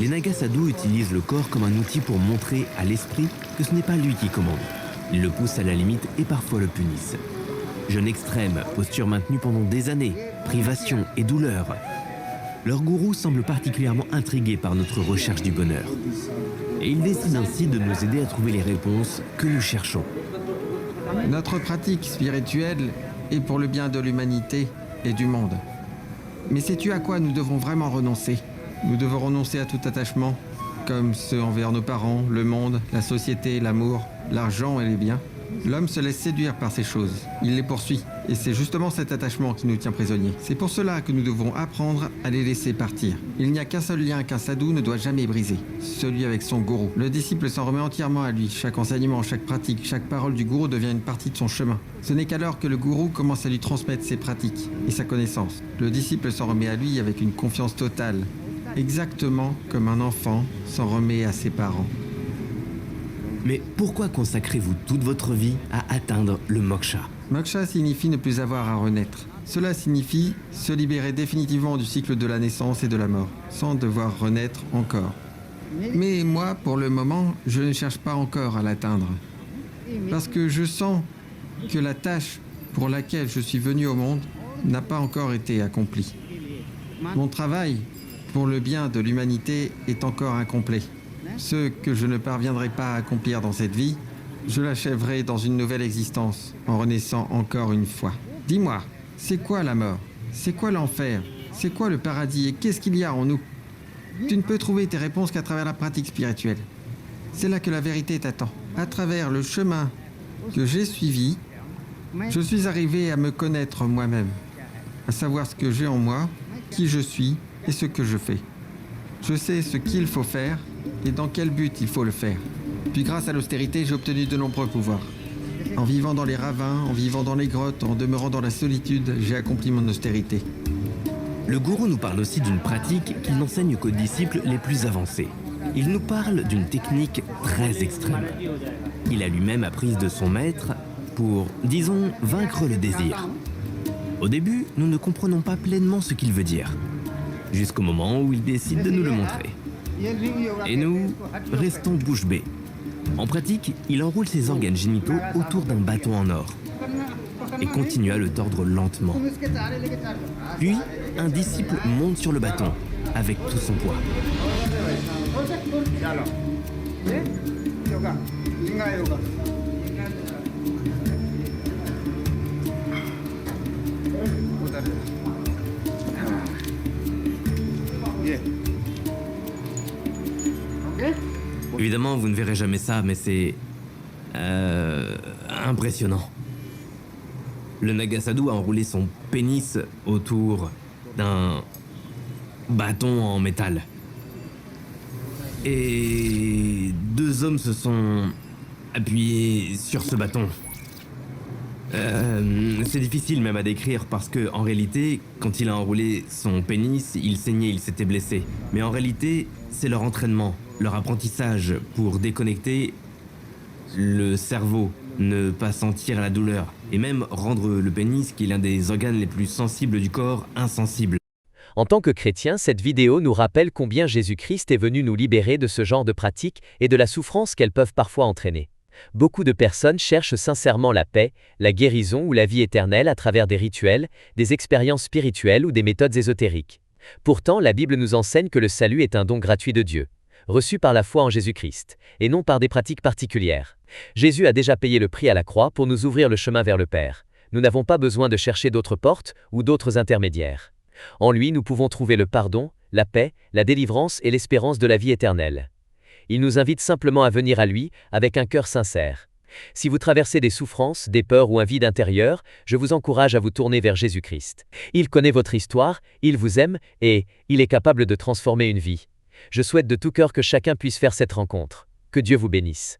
Les Naga Sadhu utilisent le corps comme un outil pour montrer à l'esprit que ce n'est pas lui qui commande. Ils le poussent à la limite et parfois le punissent. Jeûne extrême, posture maintenue pendant des années, privation et douleur. Leur gourou semble particulièrement intrigué par notre recherche du bonheur. Et il décide ainsi de nous aider à trouver les réponses que nous cherchons. Notre pratique spirituelle est pour le bien de l'humanité et du monde. Mais sais-tu à quoi nous devons vraiment renoncer? Nous devons renoncer à tout attachement, comme ceux envers nos parents, le monde, la société, l'amour, l'argent et les biens. L'homme se laisse séduire par ces choses. Il les poursuit. Et c'est justement cet attachement qui nous tient prisonniers. C'est pour cela que nous devons apprendre à les laisser partir. Il n'y a qu'un seul lien qu'un sadhu ne doit jamais briser, celui avec son gourou. Le disciple s'en remet entièrement à lui. Chaque enseignement, chaque pratique, chaque parole du gourou devient une partie de son chemin. Ce n'est qu'alors que le gourou commence à lui transmettre ses pratiques et sa connaissance. Le disciple s'en remet à lui avec une confiance totale, exactement comme un enfant s'en remet à ses parents. Mais pourquoi consacrez-vous toute votre vie à atteindre le moksha? Moksha signifie ne plus avoir à renaître. Cela signifie se libérer définitivement du cycle de la naissance et de la mort, sans devoir renaître encore. Mais moi, pour le moment, je ne cherche pas encore à l'atteindre. Parce que je sens que la tâche pour laquelle je suis venu au monde n'a pas encore été accomplie. Mon travail pour le bien de l'humanité est encore incomplet. Ce que je ne parviendrai pas à accomplir dans cette vie, je l'achèverai dans une nouvelle existence, en renaissant encore une fois. Dis-moi, c'est quoi la mort? C'est quoi l'enfer? C'est quoi le paradis? Et qu'est-ce qu'il y a en nous? Tu ne peux trouver tes réponses qu'à travers la pratique spirituelle. C'est là que la vérité t'attend. À travers le chemin que j'ai suivi, je suis arrivé à me connaître moi-même, à savoir ce que j'ai en moi, qui je suis et ce que je fais. Je sais ce qu'il faut faire et dans quel but il faut le faire. Puis grâce à l'austérité, j'ai obtenu de nombreux pouvoirs. En vivant dans les ravins, en vivant dans les grottes, en demeurant dans la solitude, j'ai accompli mon austérité. Le gourou nous parle aussi d'une pratique qu'il n'enseigne qu'aux disciples les plus avancés. Il nous parle d'une technique très extrême. Il a lui-même apprise de son maître pour, disons, vaincre le désir. Au début, nous ne comprenons pas pleinement ce qu'il veut dire, jusqu'au moment où il décide de nous le montrer. Et nous restons bouche bée. En pratique, il enroule ses organes génitaux autour d'un bâton en or et continue à le tordre lentement. Puis, un disciple monte sur le bâton avec tout son poids. Évidemment, vous ne verrez jamais ça, mais c'est impressionnant. Le Naga Sadhu a enroulé son pénis autour d'un bâton en métal. Et deux hommes se sont appuyés sur ce bâton. C'est difficile même à décrire parce que, en réalité, quand il a enroulé son pénis, il saignait, il s'était blessé. Mais en réalité, c'est leur entraînement, leur apprentissage pour déconnecter le cerveau, ne pas sentir la douleur et même rendre le pénis, qui est l'un des organes les plus sensibles du corps, insensible. En tant que chrétiens, cette vidéo nous rappelle combien Jésus-Christ est venu nous libérer de ce genre de pratiques et de la souffrance qu'elles peuvent parfois entraîner. Beaucoup de personnes cherchent sincèrement la paix, la guérison ou la vie éternelle à travers des rituels, des expériences spirituelles ou des méthodes ésotériques. Pourtant, la Bible nous enseigne que le salut est un don gratuit de Dieu, reçu par la foi en Jésus-Christ, et non par des pratiques particulières. Jésus a déjà payé le prix à la croix pour nous ouvrir le chemin vers le Père. Nous n'avons pas besoin de chercher d'autres portes ou d'autres intermédiaires. En lui, nous pouvons trouver le pardon, la paix, la délivrance et l'espérance de la vie éternelle. Il nous invite simplement à venir à lui avec un cœur sincère. Si vous traversez des souffrances, des peurs ou un vide intérieur, je vous encourage à vous tourner vers Jésus-Christ. Il connaît votre histoire, il vous aime et il est capable de transformer une vie. Je souhaite de tout cœur que chacun puisse faire cette rencontre. Que Dieu vous bénisse.